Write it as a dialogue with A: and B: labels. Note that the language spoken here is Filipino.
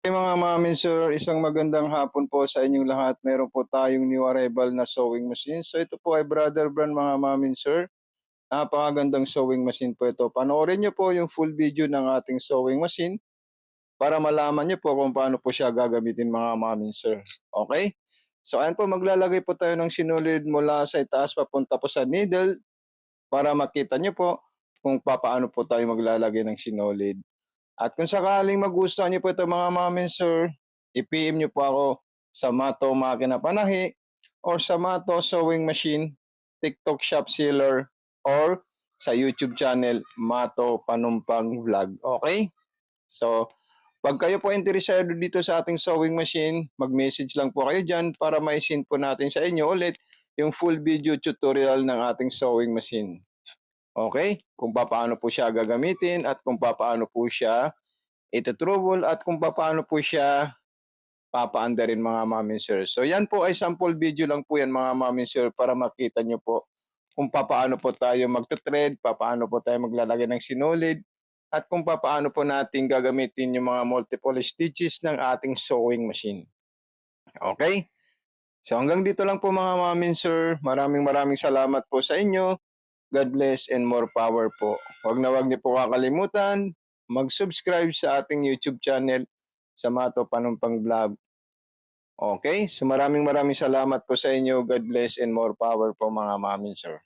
A: Hey mga mamin sir, isang magandang hapon po sa inyong lahat. Meron po tayong new arrival na sewing machine. So ito po ay Brother Brand mga mamin sir. Napakagandang sewing machine po ito. Panoorin niyo po yung full video ng ating sewing machine para malaman niyo po kung paano po siya gagamitin mga mamin sir. Okay? So ayan po, maglalagay po tayo ng sinulid mula sa itaas papunta po sa needle para makita niyo po kung paano po tayo maglalagay ng sinulid. At kung sakaling magustuhan niyo po ito mga mamin sir, i-PM niyo po ako sa Mato Makina Panahi or sa Mato Sewing Machine, TikTok Shop Seller, or sa YouTube channel Mato Panumpang Vlog. Okay? So, pag kayo po interesado dito sa ating sewing machine, mag-message lang po kayo dyan para ma-send po natin sa inyo ulit yung full video tutorial ng ating sewing machine. Okay? Kung paano po siya gagamitin at kung paano po siya ito-trouble at kung paano po siya papaandarin mga mamin sir. So yan po ay sample video lang po yan mga mamin sir para makita nyo po kung paano po tayo magte-thread, paano po tayo maglalagay ng sinulid, at kung paano po natin gagamitin yung mga multiple stitches ng ating sewing machine. Okay? So hanggang dito lang po mga mamin sir. Maraming maraming salamat po sa inyo. God bless and more power po. Huwag niyo po kakalimutan mag-subscribe sa ating YouTube channel sa Mato Panumpang Vlog. Okay? So maraming maraming salamat po sa inyo. God bless and more power po mga mamin sir.